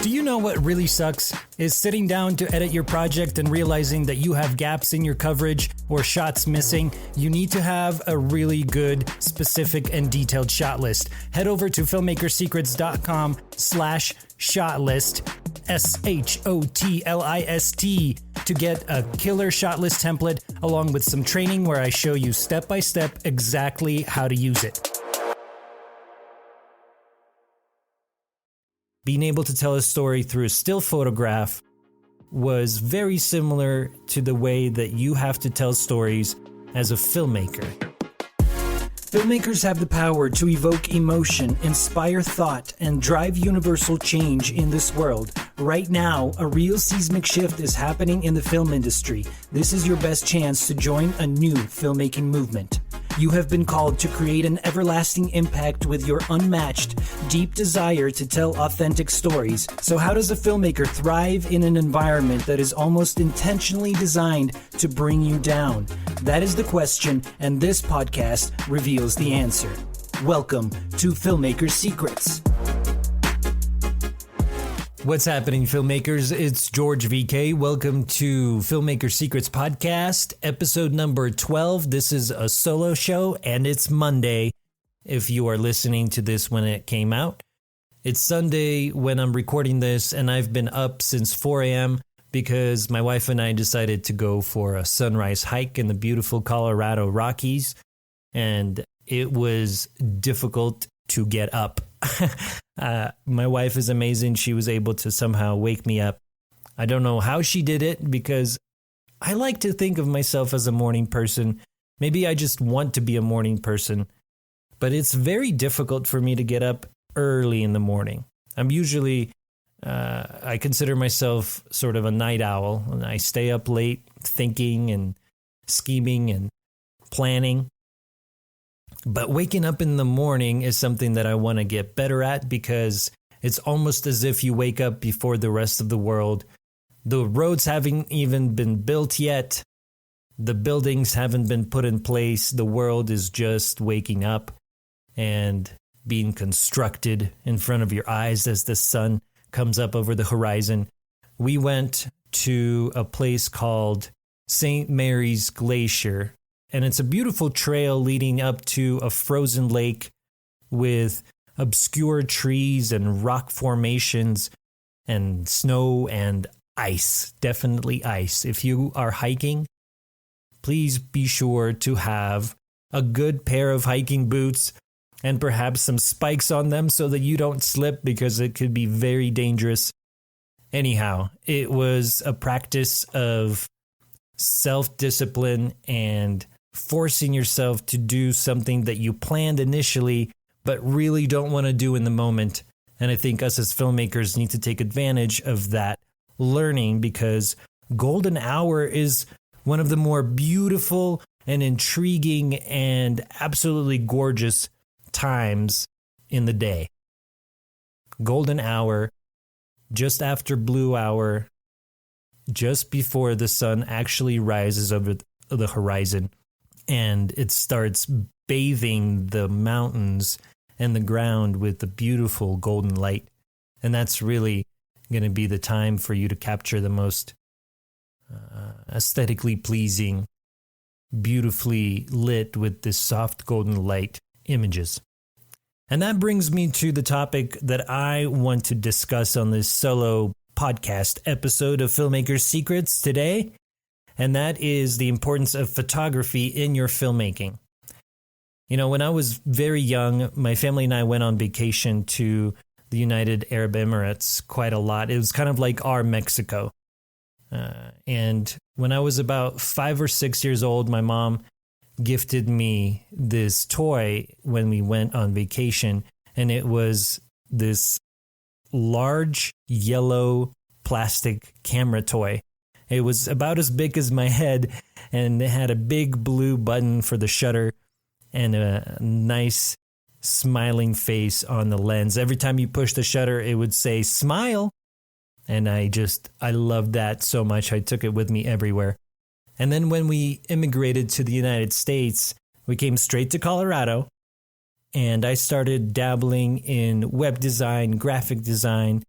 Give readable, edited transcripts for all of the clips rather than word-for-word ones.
Do you know what really sucks? Is sitting down to edit your project and realizing that you have gaps in your coverage or shots missing. You need to have a really good, specific, and detailed shot list. Head over to filmmakersecrets.com/shot list, SHOTLIST, to get a killer shot list template along with some training where I show you step by step exactly how to use it. Being able to tell a story through a still photograph was very similar to the way that you have to tell stories as a filmmaker. Filmmakers have the power to evoke emotion, inspire thought, and drive universal change in this world. Right now, a real seismic shift is happening in the film industry. This is your best chance to join a new filmmaking movement. You have been called to create an everlasting impact with your unmatched, deep desire to tell authentic stories. So how does a filmmaker thrive in an environment that is almost intentionally designed to bring you down? That is the question, and this podcast reveals the answer. Welcome to Filmmaker Secrets. What's happening, filmmakers? It's George VK. Welcome to Filmmaker Secrets podcast, episode number 12. This is a solo show, and it's Monday if you are listening to this when it came out. It's Sunday when I'm recording this, and I've been up since 4 a.m. because my wife and I decided to go for a sunrise hike in the beautiful Colorado Rockies, and it was difficult to get up. My wife is amazing. She was able to somehow wake me up. I don't know how she did it because I like to think of myself as a morning person. Maybe I just want to be a morning person, but it's very difficult for me to get up early in the morning. I'm usually, I consider myself sort of a night owl, and I stay up late thinking and scheming and planning. But waking up in the morning is something that I want to get better at because it's almost as if you wake up before the rest of the world. The roads haven't even been built yet. The buildings haven't been put in place. The world is just waking up and being constructed in front of your eyes as the sun comes up over the horizon. We went to a place called St. Mary's Glacier. And it's a beautiful trail leading up to a frozen lake with obscure trees and rock formations and snow and ice, definitely ice. If you are hiking, please be sure to have a good pair of hiking boots and perhaps some spikes on them so that you don't slip because it could be very dangerous. Anyhow, it was a practice of self-discipline and forcing yourself to do something that you planned initially, but really don't want to do in the moment. And I think us as filmmakers need to take advantage of that learning because golden hour is one of the more beautiful and intriguing and absolutely gorgeous times in the day. Golden hour, just after blue hour, just before the sun actually rises over the horizon. And it starts bathing the mountains and the ground with the beautiful golden light. And that's really going to be the time for you to capture the most aesthetically pleasing, beautifully lit with this soft golden light images. And that brings me to the topic that I want to discuss on this solo podcast episode of Filmmaker Secrets today. And that is the importance of photography in your filmmaking. You know, when I was very young, my family and I went on vacation to the United Arab Emirates quite a lot. It was kind of like our Mexico. And when I was about 5 or 6 years old, my mom gifted me this toy when we went on vacation. And it was this large yellow plastic camera toy. It was about as big as my head, and it had a big blue button for the shutter and a nice smiling face on the lens. Every time you push the shutter, it would say, "Smile." And I loved that so much. I took it with me everywhere. And then when we immigrated to the United States, we came straight to Colorado, and I started dabbling in web design, graphic design,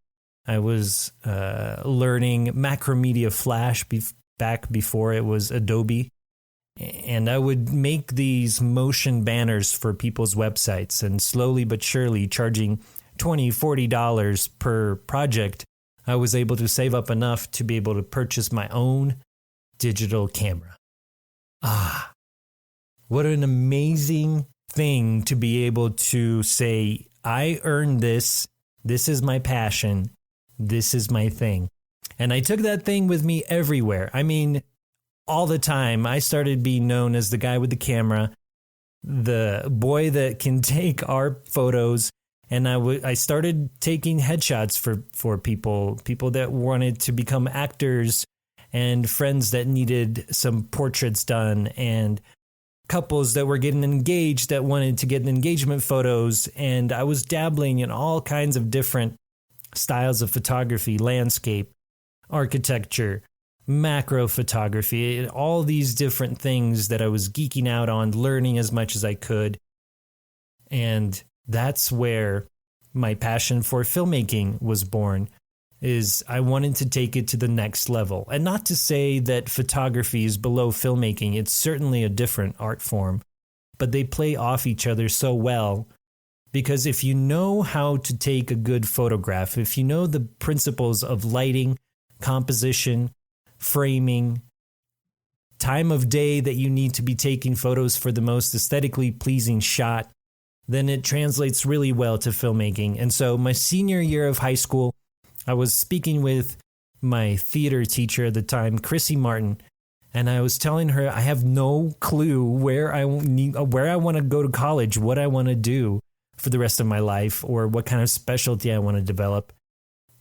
I was learning Macromedia Flash back before it was Adobe. And I would make these motion banners for people's websites, and slowly but surely, charging $20, $40 per project, I was able to save up enough to be able to purchase my own digital camera. Ah, what an amazing thing to be able to say, I earned this. This is my passion. This is my thing. And I took that thing with me everywhere. I mean, all the time. I started being known as the guy with the camera, the boy that can take art photos. And I started taking headshots for people that wanted to become actors, and friends that needed some portraits done, and couples that were getting engaged that wanted to get engagement photos. And I was dabbling in all kinds of different styles of photography, landscape, architecture, macro photography, all these different things that I was geeking out on, learning as much as I could. And that's where my passion for filmmaking was born, is I wanted to take it to the next level. And not to say that photography is below filmmaking. It's certainly a different art form, but they play off each other so well, because if you know how to take a good photograph, if you know the principles of lighting, composition, framing, time of day that you need to be taking photos for the most aesthetically pleasing shot, then it translates really well to filmmaking. And so my senior year of high school, I was speaking with my theater teacher at the time, Chrissy Martin, and I was telling her I have no clue where I want to go to college, what I want to do for the rest of my life, or what kind of specialty I want to develop.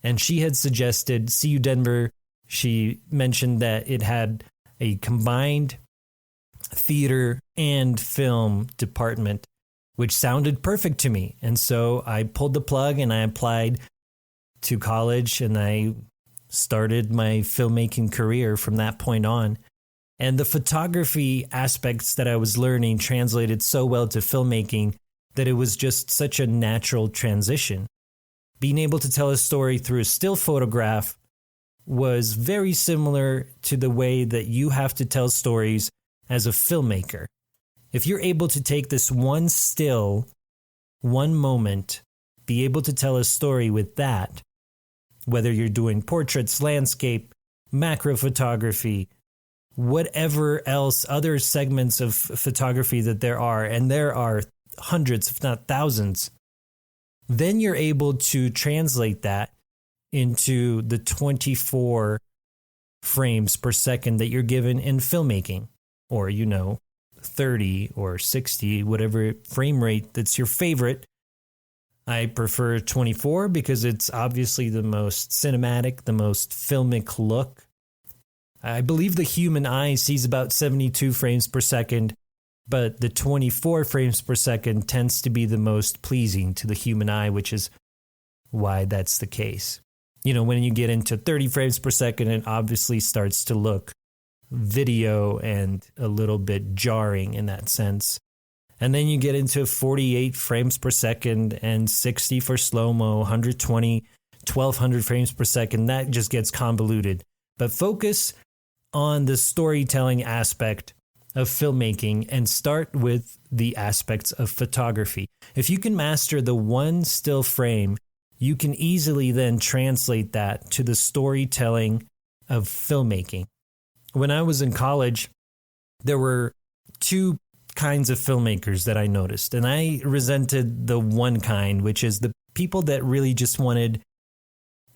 And she had suggested CU Denver. She mentioned that it had a combined theater and film department, which sounded perfect to me. And so I pulled the plug and I applied to college, and I started my filmmaking career from that point on. And the photography aspects that I was learning translated so well to filmmaking that it was just such a natural transition. Being able to tell a story through a still photograph was very similar to the way that you have to tell stories as a filmmaker. If you're able to take this one still, one moment, be able to tell a story with that, whether you're doing portraits, landscape, macro photography, whatever else, other segments of photography that there are, and there are hundreds, if not thousands, then you're able to translate that into the 24 frames per second that you're given in filmmaking, or, 30 or 60, whatever frame rate that's your favorite. I prefer 24 because it's obviously the most cinematic, the most filmic look. I believe the human eye sees about 72 frames per second, but the 24 frames per second tends to be the most pleasing to the human eye, which is why that's the case. When you get into 30 frames per second, it obviously starts to look video and a little bit jarring in that sense. And then you get into 48 frames per second and 60 for slow-mo, 120, 1200 frames per second. That just gets convoluted. But focus on the storytelling aspect of filmmaking and start with the aspects of photography. If you can master the one still frame, you can easily then translate that to the storytelling of filmmaking. When I was in college, there were two kinds of filmmakers that I noticed, and I resented the one kind, which is the people that really just wanted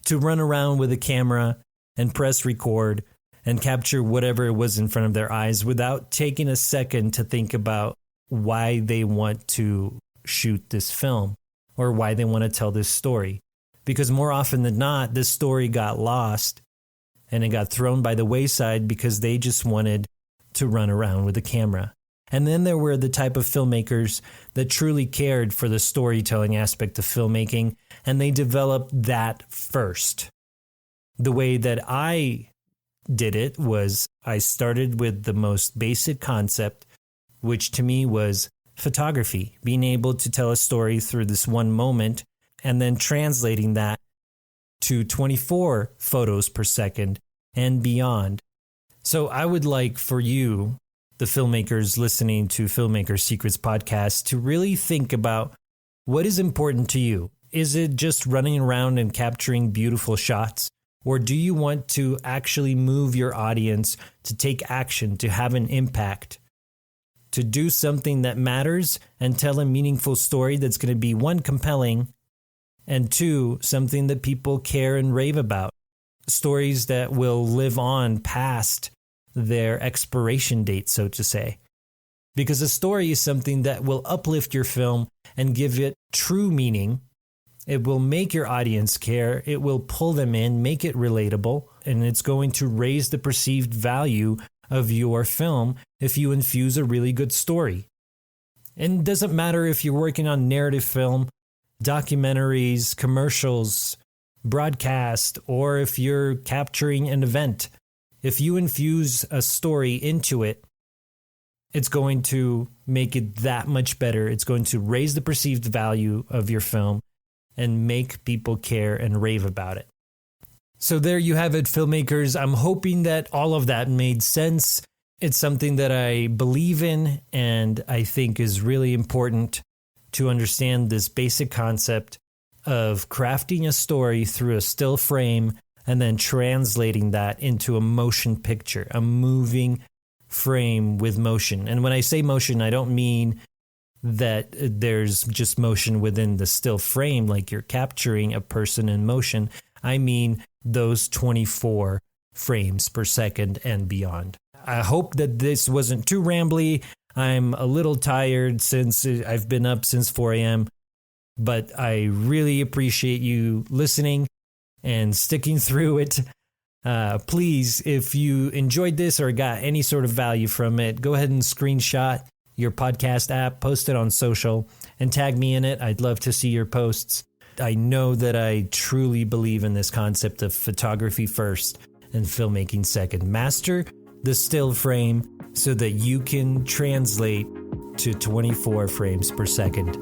to run around with a camera and press record and capture whatever was in front of their eyes without taking a second to think about why they want to shoot this film or why they want to tell this story. Because more often than not, this story got lost and it got thrown by the wayside because they just wanted to run around with a camera. And then there were the type of filmmakers that truly cared for the storytelling aspect of filmmaking, and they developed that first. The way that I did it was I started with the most basic concept, which to me was photography, being able to tell a story through this one moment and then translating that to 24 photos per second and beyond. So I would like for you, the filmmakers listening to Filmmaker Secrets podcast, to really think about what is important to you. Is it just running around and capturing beautiful shots? Or do you want to actually move your audience to take action, to have an impact, to do something that matters and tell a meaningful story that's going to be, one, compelling, and two, something that people care and rave about? Stories that will live on past their expiration date, so to say. Because a story is something that will uplift your film and give it true meaning. It will make your audience care. It will pull them in, make it relatable, and it's going to raise the perceived value of your film if you infuse a really good story. And it doesn't matter if you're working on narrative film, documentaries, commercials, broadcast, or if you're capturing an event. If you infuse a story into it, it's going to make it that much better. It's going to raise the perceived value of your film and make people care and rave about it. So there you have it, filmmakers. I'm hoping that all of that made sense. It's something that I believe in and I think is really important to understand this basic concept of crafting a story through a still frame and then translating that into a motion picture, a moving frame with motion. And when I say motion, I don't mean that there's just motion within the still frame, like you're capturing a person in motion. I mean those 24 frames per second and beyond. I hope that this wasn't too rambly. I'm a little tired since I've been up since 4 a.m., but I really appreciate you listening and sticking through it. Please, if you enjoyed this or got any sort of value from it, go ahead and screenshot your podcast app, post it on social, and tag me in it. I'd love to see your posts. I know that I truly believe in this concept of photography first and filmmaking second. Master the still frame so that you can translate to 24 frames per second.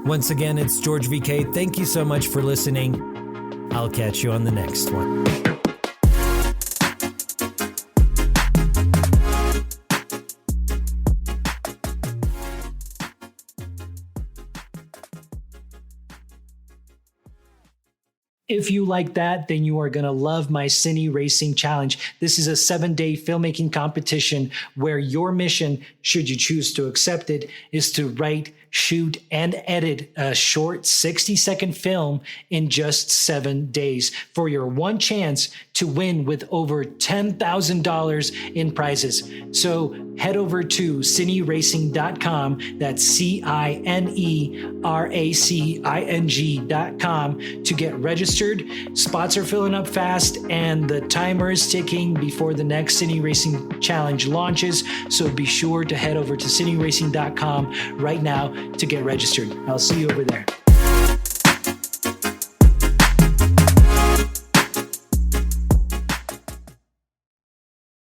Once again, it's George VK. Thank you so much for listening. I'll catch you on the next one. If you like that, then you are going to love my Cine Racing Challenge. This is a 7-day filmmaking competition where your mission, should you choose to accept it, is to write, shoot, and edit a short 60-second film in just 7 days for your one chance to win with over $10,000 in prizes. So head over to cineracing.com. That's cineracing.com to get registered. Spots are filling up fast and the timer is ticking before the next Cine Racing Challenge launches. So be sure to head over to cineracing.com right now to get registered. I'll see you over there.